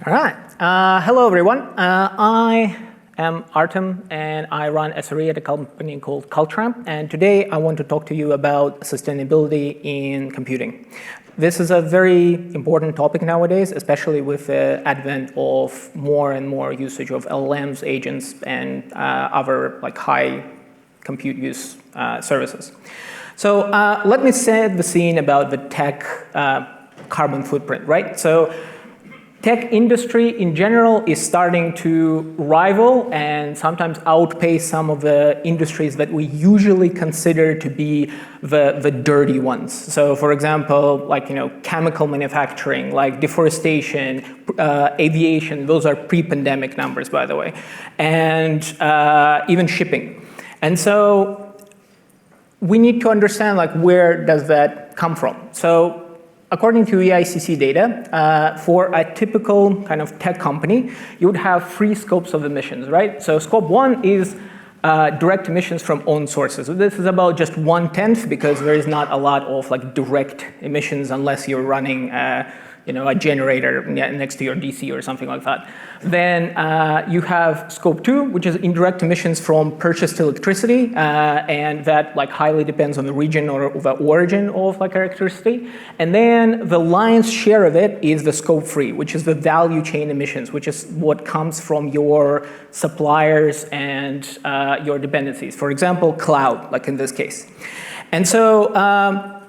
All right. Hello, everyone. I am Artem, and I run SRE at a company called Cultramp. And today, I want to talk to you about sustainability in computing. This is a very important topic nowadays, especially with the advent of more and more usage of LLMs, agents, and other high compute use services. So let me set the scene about the tech carbon footprint, right? So tech industry in general is starting to rival and sometimes outpace some of the industries that we usually consider to be the dirty ones. So for example, chemical manufacturing, like deforestation, aviation, those are pre-pandemic numbers, by the way, and even shipping. And so we need to understand where does that come from. So according to EICC data, for a typical kind of tech company, you would have three scopes of emissions, right? So scope one is direct emissions from own sources. So this is about just 1/10 because there is not a lot of direct emissions unless you're running a generator next to your DC or something like that. Then you have scope two, which is indirect emissions from purchased electricity, and that highly depends on the region or the origin of electricity. And then the lion's share of it is the scope three, which is the value chain emissions, which is what comes from your suppliers and your dependencies. For example, cloud, like in this case. And so,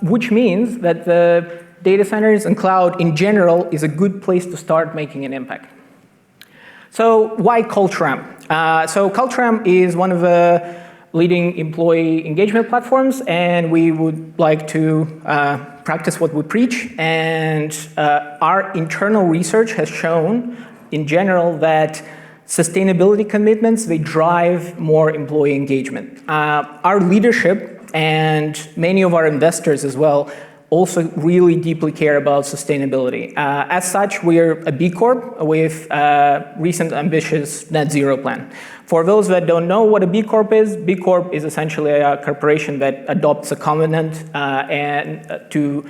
which means that the data centers and cloud in general is a good place to start making an impact. So why Cultramp? So Cultramp is one of the leading employee engagement platforms, and we would like to practice what we preach. And our internal research has shown in general that sustainability commitments, they drive more employee engagement. Our leadership and many of our investors as well also really deeply care about sustainability. As such, we're a B Corp with a recent ambitious net zero plan. For those that don't know what a B Corp is essentially a corporation that adopts a covenant and to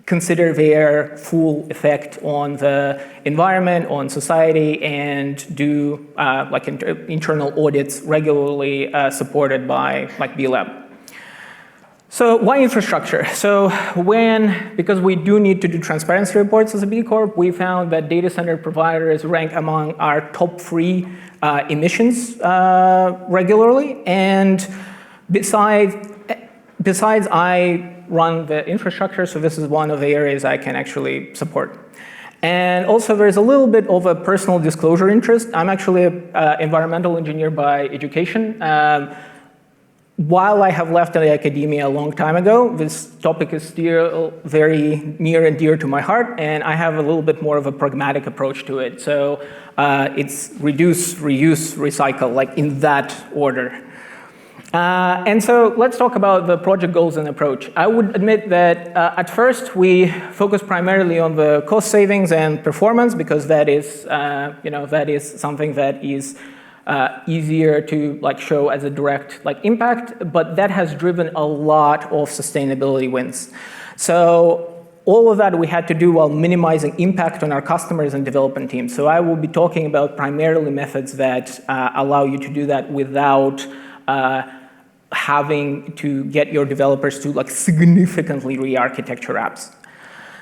consider their full effect on the environment, on society, and do internal audits regularly supported by B-Lab. So why infrastructure? So because we do need to do transparency reports as a B Corp, we found that data center providers rank among our top three emissions regularly. And besides I run the infrastructure, so this is one of the areas I can actually support. And also there's a little bit of a personal disclosure interest. I'm actually an environmental engineer by education. While I have left academia a long time ago, this topic is still very near and dear to my heart, and I have a little bit more of a pragmatic approach to it. So it's reduce, reuse, recycle, in that order. And so let's talk about the project goals and approach. I would admit that at first we focus primarily on the cost savings and performance because that is, that is something that is easier to show as a direct impact, but that has driven a lot of sustainability wins. So all of that we had to do while minimizing impact on our customers and development teams. So I will be talking about primarily methods that allow you to do that without having to get your developers to significantly re-architecture apps.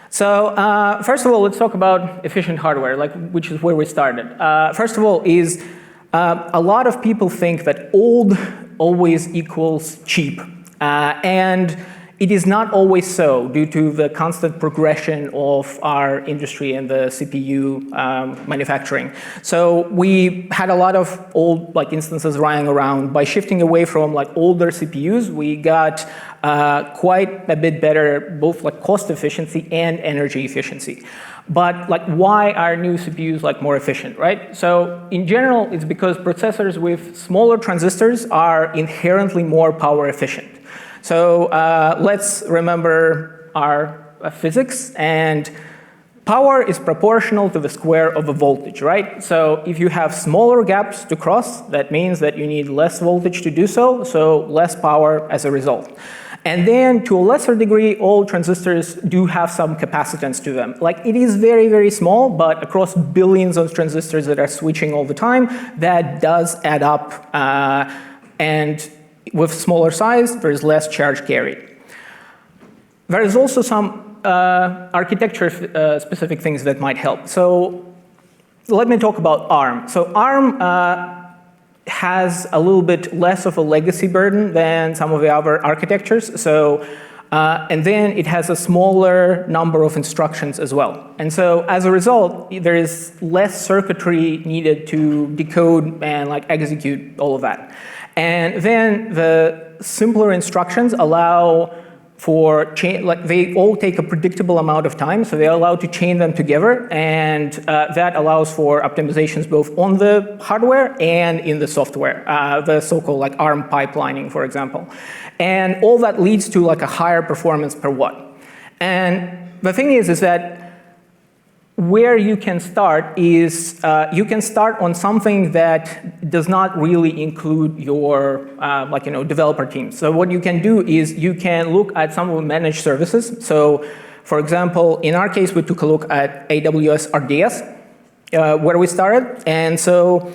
So first of all, let's talk about efficient hardware, which is where we started. First of all is a lot of people think that old always equals cheap, and it is not always so due to the constant progression of our industry and the CPU manufacturing. So we had a lot of old instances running around. By shifting away from older CPUs, we got quite a bit better both cost efficiency and energy efficiency. But why are new CPUs more efficient, right? So in general, it's because processors with smaller transistors are inherently more power efficient. So let's remember our physics, and power is proportional to the square of the voltage, right? So if you have smaller gaps to cross, that means that you need less voltage to do so, so less power as a result. And then to a lesser degree, all transistors do have some capacitance to them. Like it is very, very small, but across billions of transistors that are switching all the time, that does add up. And with smaller size, there is less charge carried. There is also some architecture-specific things that might help. So let me talk about ARM. So ARM has a little bit less of a legacy burden than some of the other architectures. So, and then it has a smaller number of instructions as well. And so as a result, there is less circuitry needed to decode and like execute all of that. And then the simpler instructions allow for like they all take a predictable amount of time, so they're allowed to chain them together, and that allows for optimizations both on the hardware and in the software, the so-called like ARM pipelining, for example. And all that leads to like a higher performance per watt. And the thing is that where you can start is you can start on something that does not really include your developer team. So what you can do is you can look at some of the managed services. So for example, in our case, we took a look at AWS RDS, where we started. And so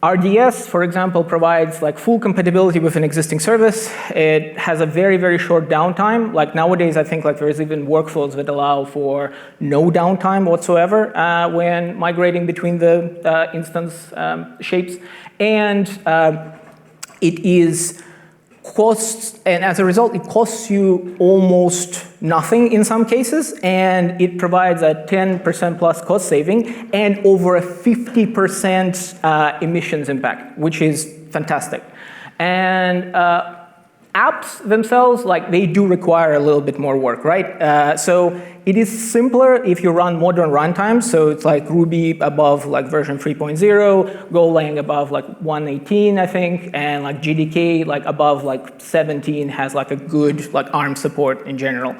RDS, for example, provides like full compatibility with an existing service. It has a very, very short downtime. Like nowadays, I think like there's even workflows that allow for no downtime whatsoever when migrating between the instance shapes. And it is costs, and as a result, it costs you almost nothing in some cases, and it provides a 10% plus cost saving and over a 50% emissions impact, which is fantastic. And apps themselves, like they do require a little bit more work, right? So it is simpler if you run modern runtimes. So it's like Ruby above like version 3.0, Golang above like 1.18, I think, and like GDK like above like 17 has like a good like ARM support in general.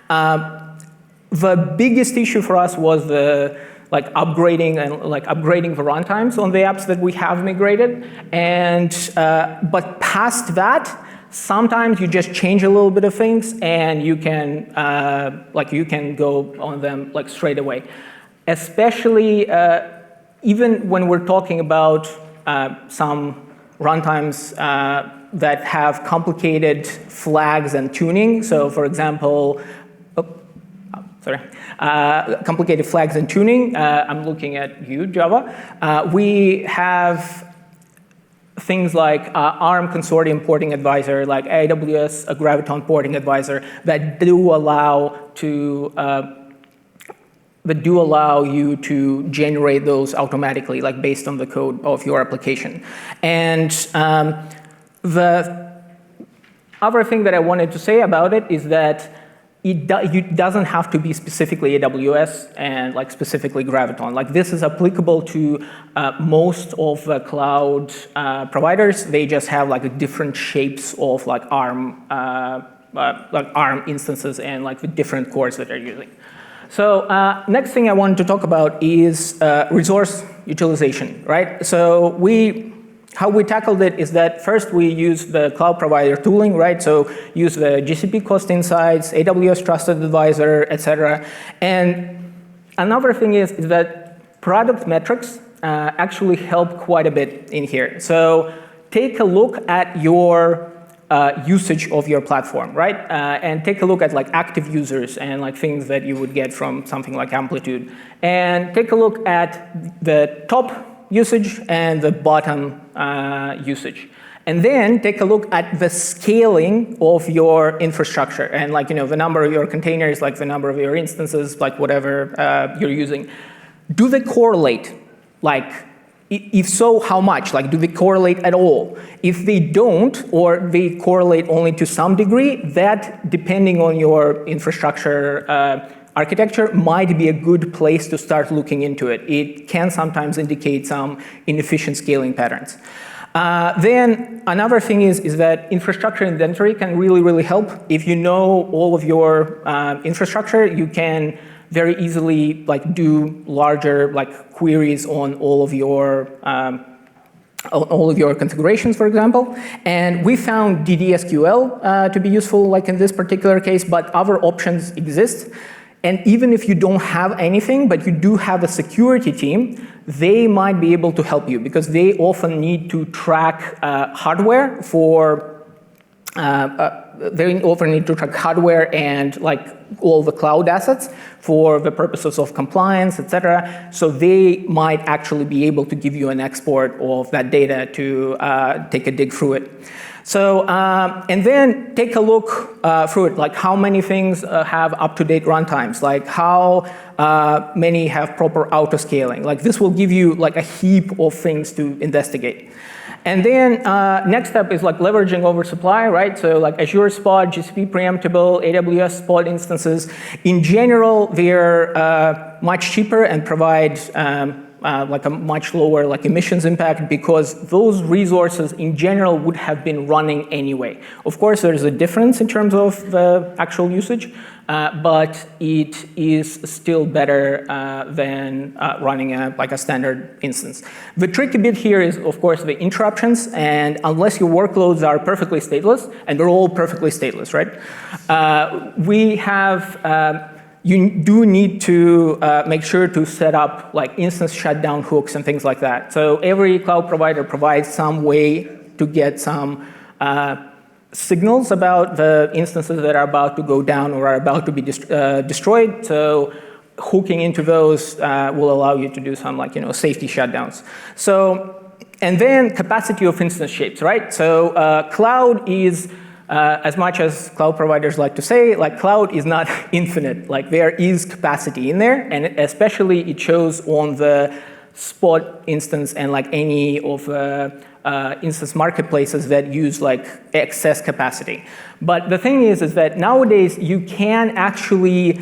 The biggest issue for us was the upgrading the runtimes on the apps that we have migrated, and but past that, sometimes you just change a little bit of things and you can go on them like straight away. Especially even when we're talking about some runtimes that have complicated flags and tuning. So for example, complicated flags and tuning. I'm looking at you, Java. We have things like ARM Consortium Porting Advisor, like AWS Graviton Porting Advisor, that do allow you to generate those automatically, like based on the code of your application. And the other thing that I wanted to say about it is that it doesn't have to be specifically AWS and like specifically Graviton. Like this is applicable to most of the cloud providers. They just have like different shapes of like ARM instances and like the different cores that they're using. So next thing I wanted to talk about is resource utilization, right? So how we tackled it is that first we use the cloud provider tooling, right? So use the GCP cost insights, AWS Trusted Advisor, etc. And another thing is that product metrics actually help quite a bit in here. So take a look at your usage of your platform, right? And take a look at like active users and like things that you would get from something like Amplitude. And take a look at the top usage and the bottom usage. And then take a look at the scaling of your infrastructure and like, the number of your containers, like the number of your instances, like whatever you're using. Do they correlate? Like, if so, how much? Like, do they correlate at all? If they don't, or they correlate only to some degree, that, depending on your infrastructure architecture, might be a good place to start looking into it. It can sometimes indicate some inefficient scaling patterns. Then another thing is that infrastructure inventory can really, really help. If you know all of your infrastructure, you can very easily like do larger like queries on all of your all of your configurations, for example. And we found DDSQL to be useful, like in this particular case, but other options exist. And even if you don't have anything, but you do have a security team, they might be able to help you because they often need to track hardware and like all the cloud assets for the purposes of compliance, etc. So they might actually be able to give you an export of that data to take a dig through it. So, and then take a look through it, like how many things have up-to-date runtimes, like how many have proper auto-scaling. Like this will give you like a heap of things to investigate. And then next step is like leveraging oversupply, right? So like Azure Spot, GCP preemptible, AWS Spot instances. In general, they're much cheaper and provide like a much lower like emissions impact because those resources in general would have been running anyway. Of course, there's a difference in terms of the actual usage, but it is still better than running like a standard instance. The tricky bit here is, of course, the interruptions, and unless your workloads are perfectly stateless, and they're all perfectly stateless, right? We have you do need to make sure to set up like instance shutdown hooks and things like that. So every cloud provider provides some way to get some signals about the instances that are about to go down or are about to be destroyed. So hooking into those will allow you to do some like, safety shutdowns. So, and then capacity of instance shapes, right? So cloud is, as much as cloud providers like to say, like cloud is not infinite. Like there is capacity in there, and especially it shows on the Spot instance and like any of the instance marketplaces that use like excess capacity. But the thing is that nowadays you can actually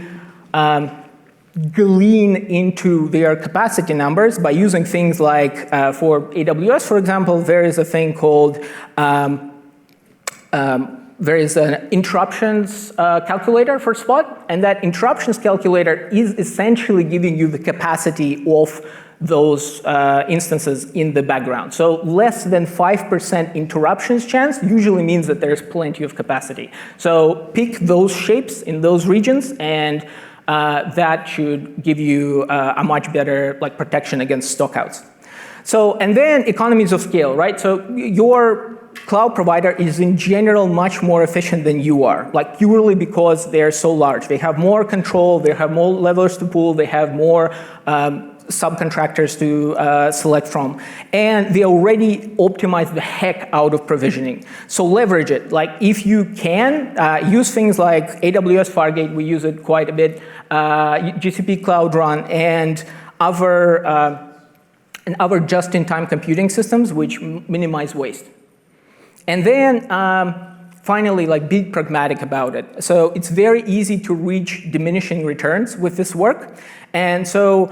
glean into their capacity numbers by using things like, for AWS, for example, there is a thing called there is an interruptions calculator for Spot, and that interruptions calculator is essentially giving you the capacity of those instances in the background. So less than 5% interruptions chance usually means that there's plenty of capacity. So pick those shapes in those regions, and that should give you a much better like protection against stockouts. So, and then economies of scale, right? So your cloud provider is in general much more efficient than you are, like purely because they're so large. They have more control, they have more levers to pull, they have more subcontractors to select from. And they already optimize the heck out of provisioning. So leverage it. Like if you can, use things like AWS Fargate, we use it quite a bit, GCP Cloud Run, and other just-in-time computing systems which minimize waste. And then finally, like be pragmatic about it. So it's very easy to reach diminishing returns with this work. And so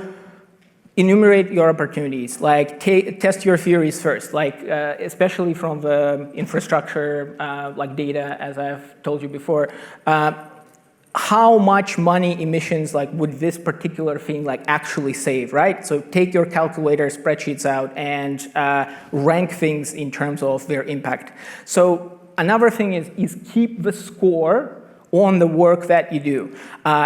enumerate your opportunities, like test your theories first, like especially from the infrastructure, like data, as I've told you before. How much money emissions like would this particular thing like actually save, right? So take your calculator spreadsheets out and rank things in terms of their impact. So another thing is keep the score on the work that you do.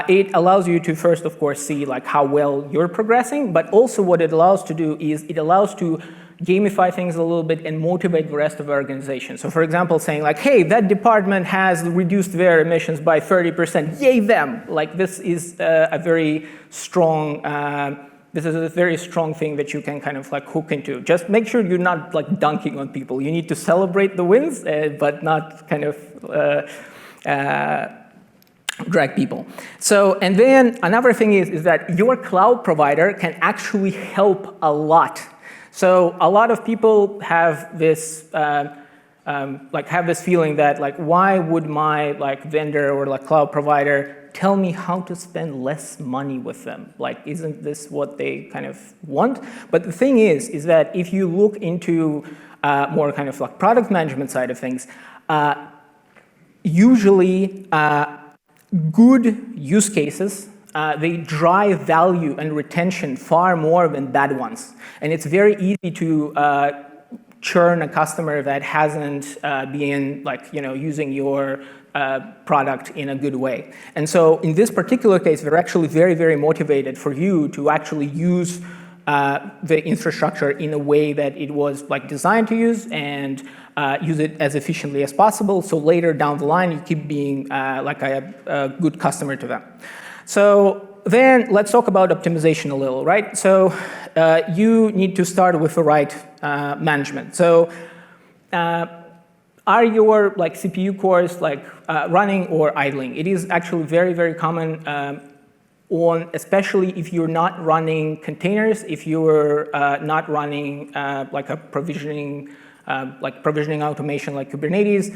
It allows you to first, of course, see like how well you're progressing, but also what it allows to do is it allows to gamify things a little bit and motivate the rest of the organization. So for example, saying like, hey, that department has reduced their emissions by 30%, yay them. Like this is a very strong, thing that you can kind of like hook into. Just make sure you're not like dunking on people. You need to celebrate the wins, but not kind of drag people. So, and then another thing is that your cloud provider can actually help a lot. So a lot of people have this feeling that like, why would my like vendor or like cloud provider tell me how to spend less money with them? Like, isn't this what they kind of want? But the thing is that if you look into more kind of like product management side of things, usually good use cases they drive value and retention far more than bad ones. And it's very easy to churn a customer that hasn't been using your product in a good way. And so in this particular case, they're actually very, very motivated for you to actually use the infrastructure in a way that it was designed to use and use it as efficiently as possible. So later down the line, you keep being a good customer to them. So then let's talk about optimization a little, right? So you need to start with the right management. So are your CPU cores running or idling? It is actually very, very common especially if you're not running containers, if you're not running a provisioning automation like Kubernetes.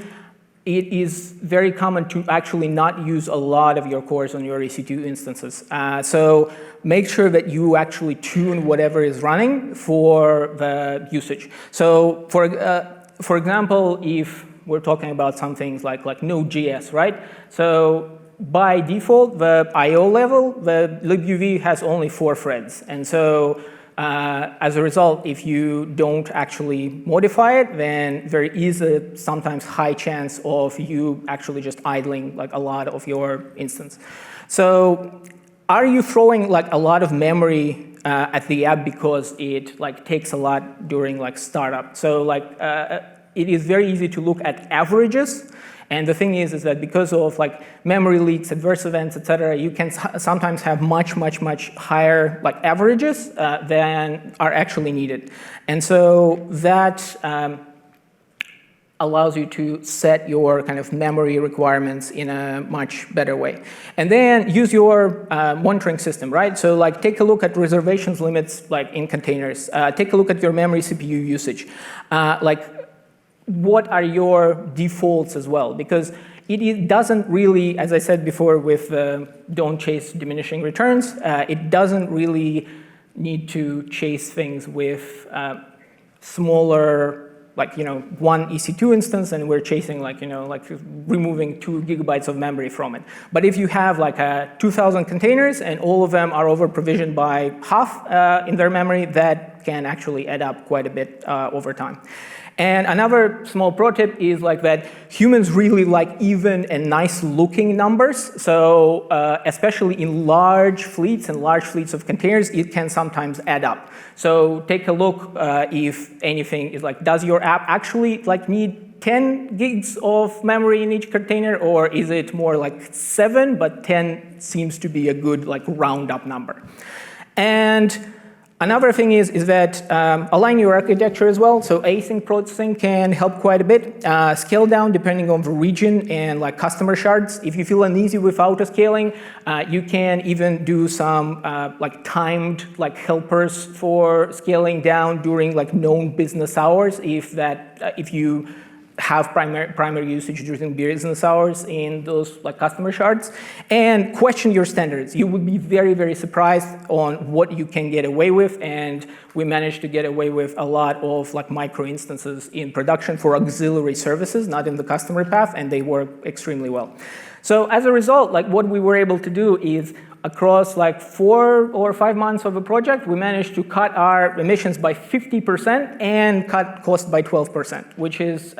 It is very common to actually not use a lot of your cores on your EC2 instances. So make sure that you actually tune whatever is running for the usage. So for example, if we're talking about some things like Node.js, right? So by default, the I/O level, the libuv has only 4 threads. And so as a result, if you don't actually modify it, then there is a sometimes high chance of you actually just idling a lot of your instance. So are you throwing a lot of memory at the app because it takes a lot during startup? So it is very easy to look at averages. And the thing is that because of memory leaks, adverse events, et cetera, you can sometimes have much, much, much higher averages than are actually needed. And so that allows you to set your kind of memory requirements in a much better way. And then use your monitoring system, right? So take a look at reservations limits in containers. Take a look at your memory CPU usage. What are your defaults as well? Because it doesn't really, as I said before with don't chase diminishing returns, it doesn't really need to chase things with smaller, one EC2 instance, and we're chasing removing 2 gigabytes of memory from it. But if you have 2,000 containers and all of them are over provisioned by half in their memory, that can actually add up quite a bit over time. And another small pro tip is that humans really like even and nice looking numbers. So especially in large fleets and large fleets of containers, it can sometimes add up. So take a look if anything is does your app actually need 10 gigs of memory in each container, or is it more 7, but 10 seems to be a good round up number. And another thing is that align your architecture as well. So async processing can help quite a bit. Scale down depending on the region and customer shards. If you feel uneasy with auto-scaling, you can even do some timed helpers for scaling down during known business hours if you have primary usage during business hours in those customer shards, and question your standards. You would be very, very surprised on what you can get away with, and we managed to get away with a lot of micro instances in production for auxiliary services, not in the customer path, and they work extremely well. So as a result, what we were able to do is across 4 or 5 months of a project, we managed to cut our emissions by 50% and cut cost by 12%, which is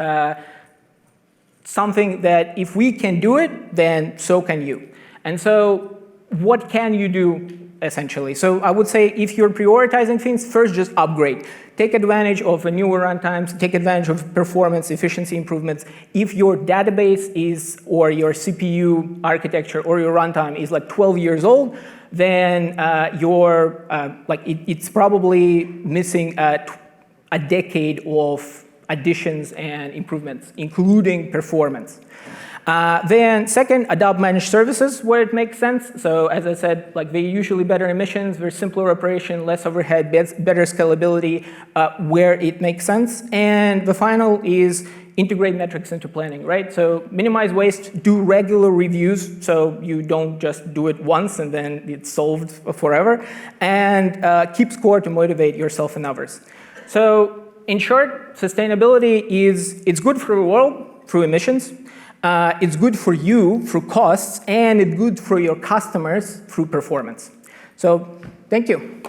something that if we can do it, then so can you. And so what can you do essentially? So I would say if you're prioritizing things, first just upgrade. Take advantage of the newer runtimes, take advantage of performance, efficiency improvements. If your database is, or your CPU architecture or your runtime is 12 years old, then it's probably missing a decade of additions and improvements, including performance. Then second, adopt managed services where it makes sense. So as I said, they're usually better emissions, very simpler operation, less overhead, better scalability where it makes sense. And the final is integrate metrics into planning, right? So minimize waste, do regular reviews so you don't just do it once and then it's solved forever. And keep score to motivate yourself and others. So in short, sustainability it's good for the world through emissions. It's good for you through costs, and it's good for your customers through performance. So thank you.